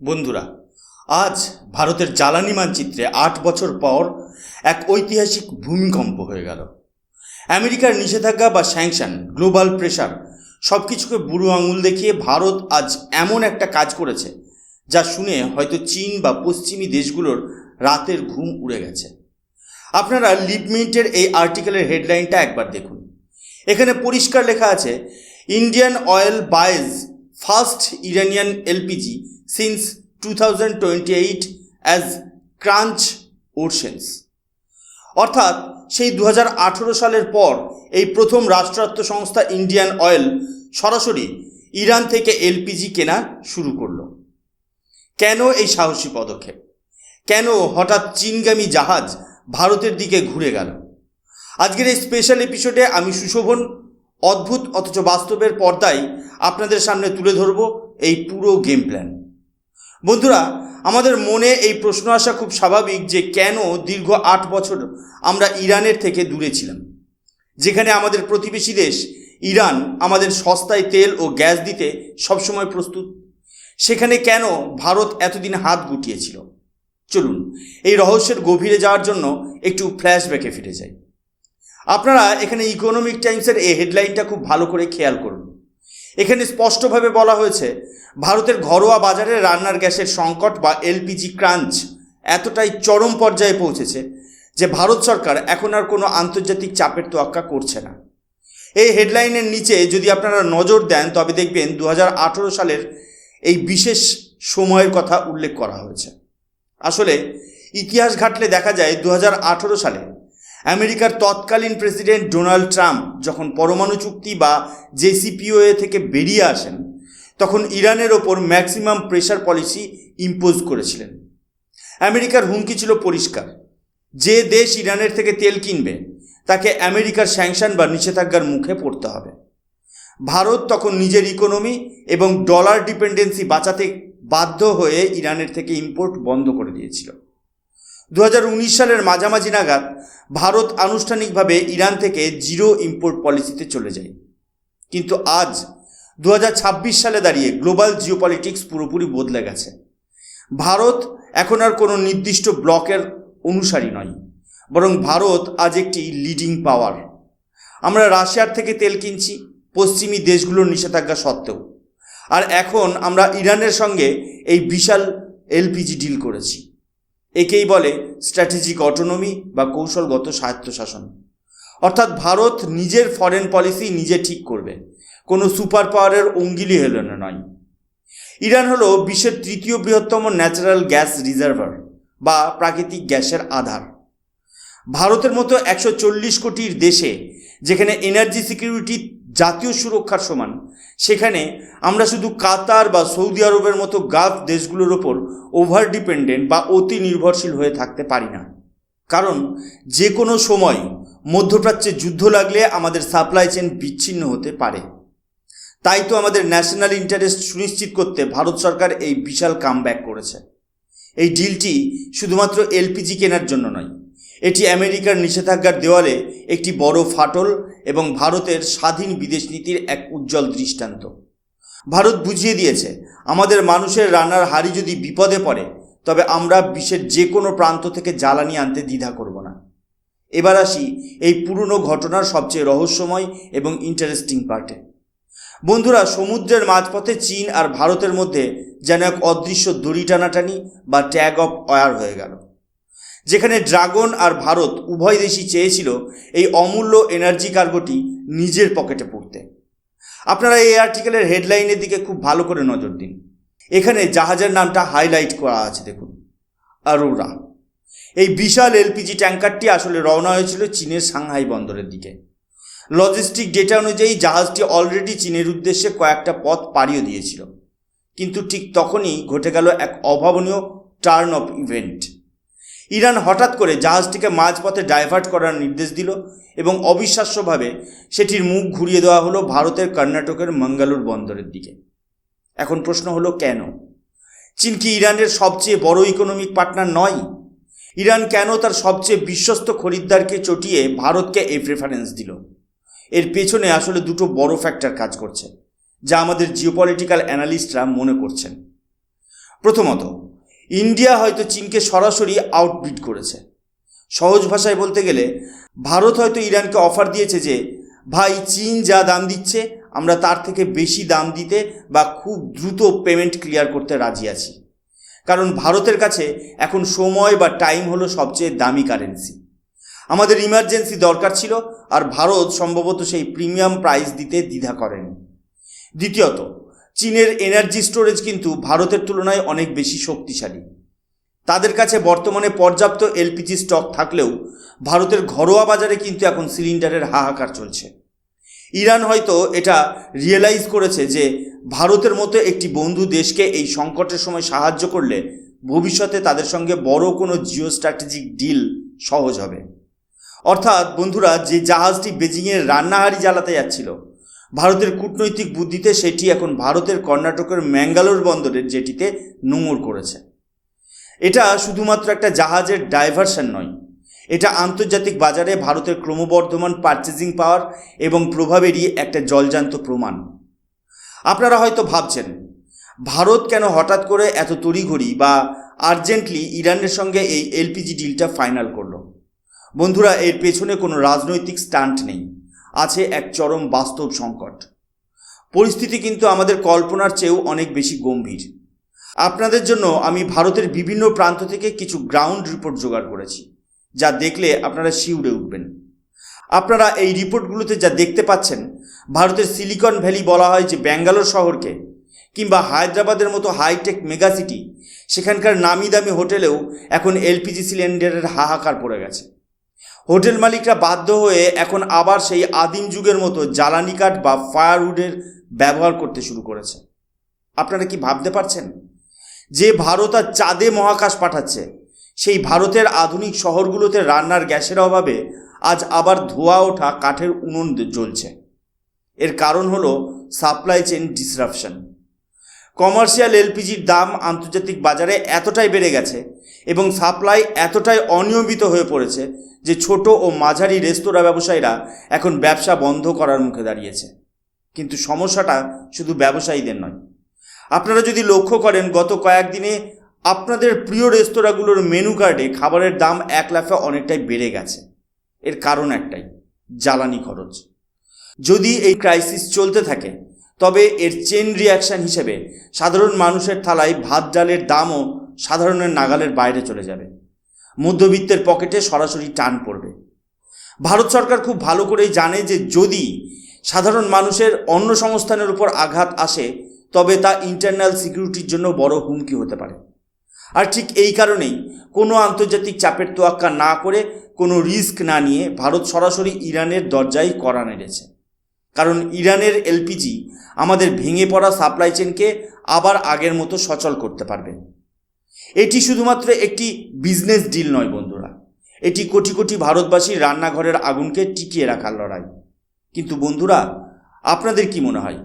বন্ধুরা, আজ ভারতের জ্বালানি মানচিত্রে ৮ বছর পর এক ঐতিহাসিক ভূমিকম্প হয়ে গেল। আমেরিকার নিষেধাজ্ঞা বা স্যাংশন, গ্লোবাল প্রেশার সব কিছুকে বুড়ো আঙুল দেখিয়ে ভারত আজ এমন একটা কাজ করেছে যা শুনে হয়তো চীন বা পশ্চিমী দেশগুলোর রাতের ঘুম উড়ে গেছে। আপনারা লিভমিন্টের এই আর্টিকেলের হেডলাইনটা একবার দেখুন। এখানে পরিষ্কার লেখা আছে, Indian Oil buys first Iranian LPG since 2028 as crunch worsens. অর্থাৎ সেই 2018 সালের পর এই প্রথম রাষ্ট্রায়ত্ত সংস্থা ইন্ডিয়ান অয়েল সরাসরি ইরান থেকে এলপিজি কেনা শুরু করলো। কেন এই সাহসী পদক্ষেপ? কেন হঠাৎ চীনগামী জাহাজ ভারতের দিকে ঘুরে গেল? আজকের এই স্পেশাল এপিসোডে আমি সুশোভন অদ্ভুত অথচ বাস্তবের পর্দায় আপনাদের সামনে তুলে ধরব এই পুরো গেম প্ল্যান। বন্ধুরা, আমাদের মনে এই প্রশ্ন আসা খুব স্বাভাবিক যে কেন দীর্ঘ ৮ বছর আমরা ইরানের থেকে দূরে ছিলাম, যেখানে আমাদের প্রতিবেশী দেশ ইরান আমাদের সস্তায় তেল ও গ্যাস দিতে সবসময় প্রস্তুত। সেখানে কেন ভারত এতদিন হাত গুটিয়েছিল? চলুন এই রহস্যের গভীরে যাওয়ার জন্য একটু ফ্ল্যাশব্যাকে ফিরে যাই। আপনারা এখানে ইকোনমিক টাইমসের এই হেডলাইনটা খুব ভালো করে খেয়াল করুন। এখানে স্পষ্টভাবে বলা হয়েছে, ভারতের ঘরোয়া বাজারে রান্নার গ্যাসের সংকট বা এলপিজি ক্রাঞ্চ এতটাই চরম পর্যায়ে পৌঁছেছে যে ভারত সরকার এখন আর কোনো আন্তর্জাতিক চাপের তোয়াক্কা করছে না। এই হেডলাইনের নিচে যদি আপনারা নজর দেন তবে দেখবেন 2018 সালের এই বিশেষ সময়ের কথা উল্লেখ করা হয়েছে। আসলে ইতিহাস ঘাটলে দেখা যায় 2018 সালে আমেরিকার তৎকালীন প্রেসিডেন্ট ডোনাল্ড ট্রাম্প যখন পরমাণু চুক্তি বা জেসিপিওএ থেকে বেরিয়ে আসেন, তখন ইরানের ওপর ম্যাক্সিমাম প্রেশার পলিসি ইম্পোজ করেছিলেন। আমেরিকার হুমকি ছিল পরিষ্কার, যে দেশ ইরানের থেকে তেল কিনবে তাকে আমেরিকার স্যাংশন বা নিষেধাজ্ঞার মুখে পড়তে হবে। ভারত তখন নিজের ইকোনমি এবং ডলার ডিপেন্ডেন্সি বাঁচাতে বাধ্য হয়ে ইরানের থেকে ইম্পোর্ট বন্ধ করে দিয়েছিল। 2019 সালের মাঝামাঝি নাগাদ ভারত আনুষ্ঠানিকভাবে ইরান থেকে জিরো ইম্পোর্ট পলিসিতে চলে যায়। কিন্তু আজ 2026 সালে দাঁড়িয়ে গ্লোবাল জিওপলিটিক্স পুরোপুরি বদলে গেছে। ভারত এখন আর কোনো নির্দিষ্ট ব্লকের অনুসারী নয়, বরং ভারত আজ একটি লিডিং পাওয়ার। আমরা রাশিয়ার থেকে তেল কিনছি পশ্চিমী দেশগুলোর নিষেধাজ্ঞা সত্ত্বেও, আর এখন আমরা ইরানের সঙ্গে এই বিশাল এলপিজি ডিল করেছি। একেই বলে স্ট্র্যাটেজিক অটোনমি বা কৌশলগত স্বায়ত্তশাসন। অর্থাৎ ভারত নিজের ফরেন পলিসি নিজে ঠিক করবে, কোনো সুপার পাওয়ারের অঙ্গিলি হেলনে নয়। ইরান হলো বিশ্বের 3য় বৃহত্তম ন্যাচারাল গ্যাস রিজার্ভার বা প্রাকৃতিক গ্যাসের আধার। ভারতের মতো 140 কোটির দেশে, যেখানে এনার্জি সিকিউরিটি জাতীয় সুরক্ষার সমান, সেখানে আমরা শুধু কাতার বা সৌদি আরবের মতো গালফ দেশগুলোর ওপর ওভার ডিপেন্ডেন্ট বা অতি নির্ভরশীল হয়ে থাকতে পারি না। কারণ যে কোনো সময় মধ্যপ্রাচ্যে যুদ্ধ লাগলে আমাদের সাপ্লাই চেইন বিচ্ছিন্ন হতে পারে। তাই তো আমাদের ন্যাশনাল ইন্টারেস্ট সুনিশ্চিত করতে ভারত সরকার এই বিশাল কামব্যাক করেছে। এই ডিলটি শুধুমাত্র এলপিজি কেনার জন্য নয়, এটি আমেরিকার নিষেধাজ্ঞার দেওয়ালে একটি বড় ফাটল এবং ভারতের স্বাধীন বিদেশ নীতির এক উজ্জ্বল দৃষ্টান্ত। ভারত বুঝিয়ে দিয়েছে, আমাদের মানুষের রান্নার হাঁড়ি যদি বিপদে পড়ে তবে আমরা বিশ্বের যে কোনো প্রান্ত থেকে জ্বালানি আনতে দ্বিধা করব না। এবার আসি এই পুরনো ঘটনার সবচেয়ে রহস্যময় এবং ইন্টারেস্টিং পার্টে। বন্ধুরা, সমুদ্রের মাঝপথে চীন আর ভারতের মধ্যে যেন এক অদৃশ্য দড়ি টানাটানি বা ট্যাগ অফ ওয়ার হয়ে গেল, যেখানে ড্রাগন আর ভারত উভয় দেশই চেয়েছিল এই অমূল্য এনার্জি কার্গোটি নিজের পকেটে পড়তে। আপনারা এই আর্টিকেলের হেডলাইনের দিকে খুব ভালো করে নজর দিন। এখানে জাহাজের নামটা হাইলাইট করা আছে, দেখুন, অরোরা। এই বিশাল এলপিজি ট্যাঙ্কারটি আসলে রওনা হয়েছিল চীনের সাংহাই বন্দরের দিকে। লজিস্টিক ডেটা অনুযায়ী জাহাজটি অলরেডি চীনের উদ্দেশ্যে কয়েকটা পথ পাড়িয়ে দিয়েছিল। কিন্তু ঠিক তখনই ঘটে গেল এক অভাবনীয় টার্ন অফ ইভেন্ট। ইরান হঠাৎ করে জাহাজটিকে মাঝপথে ডাইভার্ট করার নির্দেশ দিল এবং অবিশ্বাস্যভাবে সেটির মুখ ঘুরিয়ে দেওয়া হলো ভারতের কর্ণাটকের মঙ্গালুর বন্দরের দিকে। এখন প্রশ্ন হলো, কেন? চীন কি ইরানের সবচেয়ে বড় ইকোনমিক পার্টনার নয়? ইরান কেন তার সবচেয়ে বিশ্বস্ত খরিদ্দারকে চটিয়ে ভারতকে এই প্রেফারেন্স দিল? এর পেছনে আসলে দুটো বড় ফ্যাক্টর কাজ করছে, যা আমাদের জিওপলিটিক্যাল অ্যানালিস্টরা মনে করছেন। প্রথমত, ইন্ডিয়া হয়তো চীনকে সরাসরি আউটবিট করেছে। সহজ ভাষায় বলতে গেলে ভারত হয়তো ইরানকে অফার দিয়েছে যে ভাই, চীন যা দাম দিচ্ছে আমরা তার থেকে বেশি দাম দিতে বা খুব দ্রুত পেমেন্ট ক্লিয়ার করতে রাজি আছি, কারণ ভারতের কাছে এখন সময় বা টাইম হলো সবচেয়ে দামি কারেন্সি। আমাদের ইমার্জেন্সি দরকার ছিল, আর ভারত সম্ভবত সেই প্রিমিয়াম প্রাইস দিতে দ্বিধা করেনি। দ্বিতীয়ত, চীনের এনার্জি স্টোরেজ কিন্তু ভারতের তুলনায় অনেক বেশি শক্তিশালী। তাদের কাছে বর্তমানে পর্যাপ্ত এলপিজি স্টক থাকলেও ভারতের ঘরোয়া বাজারে কিন্তু এখন সিলিন্ডারের হাহাকার চলছে। ইরান হয়তো এটা রিয়েলাইজ করেছে যে ভারতের মতো একটি বন্ধু দেশকে এই সংকটের সময় সাহায্য করলে ভবিষ্যতে তাদের সঙ্গে বড় কোনো জিও স্ট্র্যাটেজিক ডিল সহজ হবে। অর্থাৎ বন্ধুরা, যে জাহাজটি বেজিংয়ের রান্নাহারি জ্বালাতে যাচ্ছিল, ভারতের কূটনৈতিক বুদ্ধিতে সেটি এখন ভারতের কর্ণাটকের ম্যাঙ্গালোর বন্দরের জেটিতে নোঙর করেছে। এটা শুধুমাত্র একটা জাহাজের ডাইভারশন নয়, এটা আন্তর্জাতিক বাজারে ভারতের ক্রমবর্ধমান পারচেজিং পাওয়ার এবং প্রভাবেরই একটা জলজান্ত প্রমাণ। আপনারা হয়তো ভাবছেন, ভারত কেন হঠাৎ করে এত তড়িঘড়ি বা আর্জেন্টলি ইরানের সঙ্গে এই এলপিজি ডিলটা ফাইনাল করলো। বন্ধুরা, এর পেছনে কোনো রাজনৈতিক স্টান্ট নেই, আছে এক চরম বাস্তব সংকট। পরিস্থিতি কিন্তু আমাদের কল্পনার চেয়েও অনেক বেশি গম্ভীর। আপনাদের জন্য আমি ভারতের বিভিন্ন প্রান্ত থেকে কিছু গ্রাউন্ড রিপোর্ট জোগাড় করেছি, যা দেখলে আপনারা শিউরে উঠবেন। আপনারা এই রিপোর্টগুলোতে যা দেখতে পাচ্ছেন, ভারতের সিলিকন ভ্যালি বলা হয় যে ব্যাঙ্গালোর শহরকে, কিংবা হায়দ্রাবাদের মতো হাইটেক মেগাসিটি, সেখানকার নামি দামি হোটেলেও এখন এলপিজি সিলিন্ডারের হাহাকার পড়ে গেছে। হোটেল মালিকরা বাধ্য হয়ে এখন আবার সেই আদিম যুগের মতো জ্বালানি কাঠ বা ফায়ারউডের ব্যবহার করতে শুরু করেছে। আপনারা কি ভাবতে পারছেন যে ভারত আর চাঁদে মহাকাশ পাঠাচ্ছে, সেই ভারতের আধুনিক শহরগুলোতে রান্নার গ্যাসের অভাবে আজ আবার ধোয়া ওঠা কাঠের উনুন জ্বলছে? এর কারণ হলো সাপ্লাই চেইন ডিসরাপশন। কমার্শিয়াল এলপিজির দাম আন্তর্জাতিক বাজারে এতটাই বেড়ে গেছে এবং সাপ্লাই এতটাই অনিয়মিত হয়ে পড়েছে যে ছোট ও মাঝারি রেস্তোরাঁ ব্যবসায়ীরা এখন ব্যবসা বন্ধ করার মুখে দাঁড়িয়েছে। কিন্তু সমস্যাটা শুধু ব্যবসায়ীদের নয়। আপনারা যদি লক্ষ্য করেন, গত কয়েকদিনে আপনাদের প্রিয় রেস্তোরাঁগুলোর মেনু কার্ডে খাবারের দাম এক লাফে অনেকটাই বেড়ে গেছে। এর কারণ একটাই, জ্বালানি খরচ। যদি এই ক্রাইসিস চলতে থাকে, তবে এর চেন রিয়াকশন হিসেবে সাধারণ মানুষের থালায় ভাত ডালের দামও সাধারণের নাগালের বাইরে চলে যাবে। মধ্যবিত্তের পকেটে সরাসরি টান পড়বে। ভারত সরকার খুব ভালো করেই জানে যে যদি সাধারণ মানুষের অন্ন সংস্থানের উপর আঘাত আসে, তবে তা ইন্টারনাল সিকিউরিটির জন্য বড় হুমকি হতে পারে। আর ঠিক এই কারণেই কোনো আন্তর্জাতিক চাপের তোয়াক্কা না করে, কোনো রিস্ক না নিয়ে ভারত সরাসরি ইরানের দরজায় কড়া নেড়েছে। কারণ ইরানের এলপিজি আমাদের ভেঙে পড়া সাপ্লাই চেনকে আবার আগের মতো সচল করতে পারবে। এটি শুধুমাত্র একটি বিজনেস ডিল নয় বন্ধুরা, এটি কোটি কোটি ভারতবাসীর রান্নাঘরের আগুনকে টিকিয়ে রাখার লড়াই। কিন্তু বন্ধুরা, আপনাদের কি মনে হয়,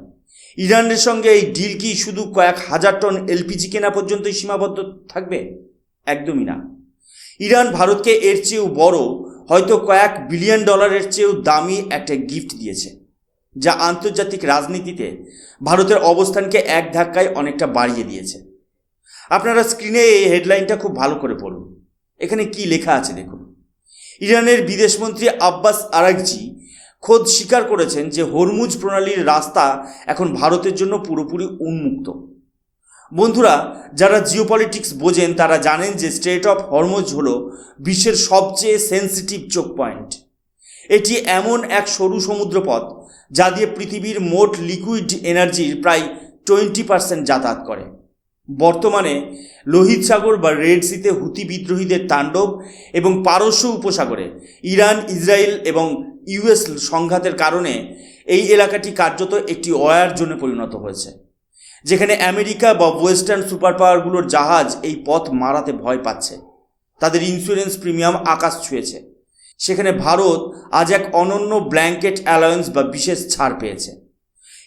ইরানের সঙ্গে এই ডিল কি শুধু কয়েক হাজার টন এলপিজি কেনা পর্যন্তই সীমাবদ্ধ থাকবে? একদমই না। ইরান ভারতকে এর চেয়েও বড়, হয়তো কয়েক বিলিয়ন ডলারের চেয়েও দামি একটা গিফট দিয়েছে, যা আন্তর্জাতিক রাজনীতিতে ভারতের অবস্থানকে এক ধাক্কায় অনেকটা বাড়িয়ে দিয়েছে। আপনারা স্ক্রিনে এই হেডলাইনটা খুব ভালো করে পড়ুন। এখানে কি লেখা আছে দেখুন। ইরানের বিদেশমন্ত্রী আব্বাস আরাগচি খোদ স্বীকার করেছেন যে হরমুজ প্রণালীর রাস্তা এখন ভারতের জন্য পুরোপুরি উন্মুক্ত। বন্ধুরা, যারা জিওপলিটিক্স বোঝেন তারা জানেন যে স্ট্রেট অফ হরমুজ হলো বিশ্বের সবচেয়ে সেন্সিটিভ চোক পয়েন্ট। এটি এমন এক সরু সমুদ্রপথ যা দিয়ে পৃথিবীর মোট লিকুইড এনার্জির প্রায় 20% যাতায়াত করে। বর্তমানে লোহিত সাগর বা রেড সিতে হুতি বিদ্রোহীদের তাণ্ডব এবং পারস্য উপসাগরে ইরান, ইসরায়েল এবং ইউএস সংঘাতের কারণে এই এলাকাটি কার্যত একটি ওয়ার জোনে পরিণত হয়েছে, যেখানে আমেরিকা বা ওয়েস্টার্ন সুপার পাওয়ারগুলোর জাহাজ এই পথ মারাতে ভয় পাচ্ছে। তাদের ইন্স্যুরেন্স প্রিমিয়াম আকাশ ছুঁয়েছে। সেখানে ভারত আজ এক অনন্য ব্ল্যাঙ্কেট অ্যালায়েন্স বা বিশেষ ছাড় পেয়েছে।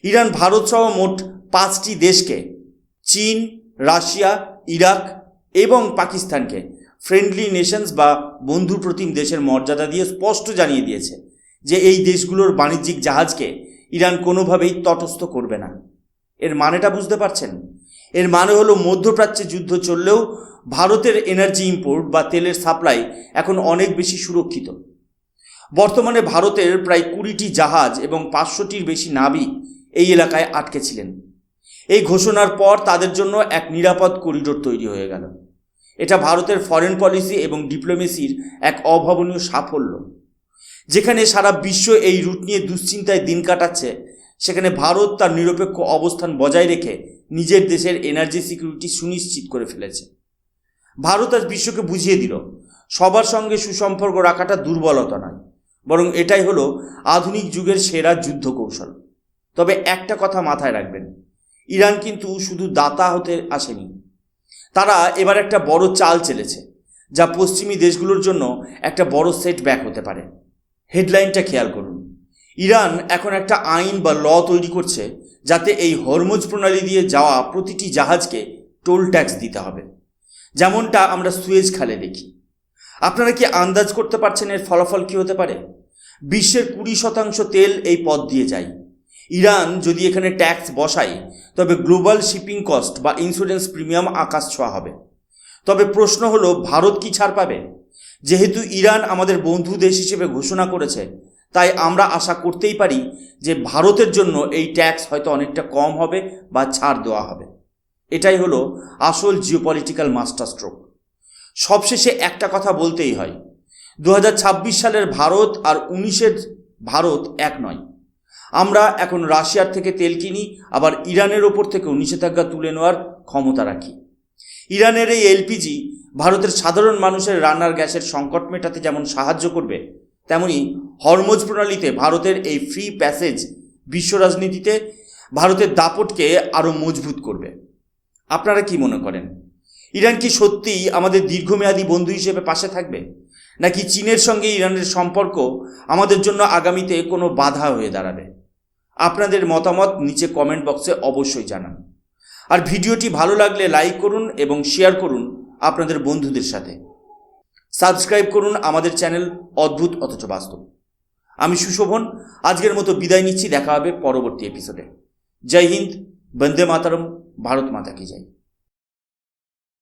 ইরান ভারত সহ মোট 5টি দেশকে, চীন, রাশিয়া, ইরাক এবং পাকিস্তানকে ফ্রেন্ডলি নেশনস বা বন্ধুপ্রতিম দেশের মর্যাদা দিয়ে স্পষ্ট জানিয়ে দিয়েছে যে এই দেশগুলোর বাণিজ্যিক জাহাজকে ইরান কোনোভাবেই তটস্থ করবে না। এর মানেটা বুঝতে পারছেন? এর মানে হলো মধ্যপ্রাচ্যে যুদ্ধ চললেও ভারতের এনার্জি ইম্পোর্ট বা তেলের সাপ্লাই এখন অনেক বেশি সুরক্ষিত। বর্তমানে ভারতের প্রায় 20টি জাহাজ এবং 500টির বেশি নাবিক এই এলাকায় আটকে ছিলেন। এই ঘোষণার পর তাদের জন্য এক নিরাপদ করিডোর তৈরি হয়ে গেল। এটা ভারতের ফরেন পলিসি এবং ডিপ্লোমেসির এক অভাবনীয় সাফল্য। যেখানে সারা বিশ্ব এই রুট নিয়ে দুশ্চিন্তায় দিন কাটাচ্ছে, সেখানে ভারত তার নিরপেক্ষ অবস্থান বজায় রেখে নিজের দেশের এনার্জি সিকিউরিটি সুনিশ্চিত করে ফেলেছে। ভারত আজ বিশ্বকে বুঝিয়ে দিল সবার সঙ্গে সুসম্পর্ক রাখাটা দুর্বলতা নয়, বরং এটাই হলো আধুনিক যুগের সেরা যুদ্ধ কৌশল। তবে একটা কথা মাথায় রাখবেন, ইরান কিন্তু শুধু দাতা হতে আসেনি। তারা এবার একটা বড় চাল চেলেছে, যা পশ্চিমী দেশগুলোর জন্য একটা বড় সেটব্যাক হতে পারে। হেডলাইনটা খেয়াল করুন। ইরান এখন একটা আইন বা ল তৈরি করছে যাতে এই হরমুজ প্রণালী দিয়ে যাওয়া প্রতিটি জাহাজকে টোল ট্যাক্স দিতে হবে, যেমনটা আমরা সুয়েজ খালে দেখি। আপনারা কি আন্দাজ করতে পারছেন এর ফলাফল কী হতে পারে? বিশ্বের 20% তেল এই পথ দিয়ে যায়। ইরান যদি এখানে ট্যাক্স বসায়, তবে গ্লোবাল শিপিং কস্ট বা ইন্স্যুরেন্স প্রিমিয়াম আকাশ ছোঁয়া হবে। তবে প্রশ্ন হলো, ভারত কি ছাড় পাবে? যেহেতু ইরান আমাদের বন্ধু দেশ হিসেবে ঘোষণা করেছে, তাই আমরা আশা করতেই পারি যে ভারতের জন্য এই ট্যাক্স হয়তো অনেকটা কম হবে বা ছাড় দেওয়া হবে। এটাই হলো আসল জিওপলিটিক্যাল মাস্টার স্ট্রোক। সবশেষে একটা কথা বলতেই হয়, 2026 সালের ভারত আর 19-এর ভারত এক নয়। আমরা এখন রাশিয়ার থেকে তেল কিনি, আবার ইরানের ওপর থেকেও নিষেধাজ্ঞা তুলে নেওয়ার ক্ষমতা রাখি। ইরানের এই এলপিজি ভারতের সাধারণ মানুষের রান্নার গ্যাসের সংকট মেটাতে যেমন সাহায্য করবে, তেমনি হরমুজ প্রণালীতে ভারতের এই ফ্রি প্যাসেজ বিশ্ব রাজনীতিতে ভারতের দাপটকে আরও মজবুত করবে। আপনারা কি মনে করেন? ইরান কি সত্যিই আমাদের দীর্ঘমেয়াদী বন্ধু হিসেবে পাশে থাকবে, নাকি চীনের সঙ্গে ইরানের সম্পর্ক আমাদের জন্য আগামীতে কোনো বাধা হয়ে দাঁড়াবে? আপনাদের মতামত নিচে কমেন্ট বক্সে অবশ্যই জানান। আর ভিডিওটি ভালো লাগলে লাইক করুন এবং শেয়ার করুন আপনাদের বন্ধুদের সাথে। সাবস্ক্রাইব করুন আমাদের চ্যানেল অদ্ভুত অথচ বাস্তব। আমি সুশোভন আজকের মতো বিদায় নিচ্ছি। দেখা হবে পরবর্তী এপিসোডে। জয় হিন্দ, বন্দে মাতরম, ভারত মাতা কি জয়।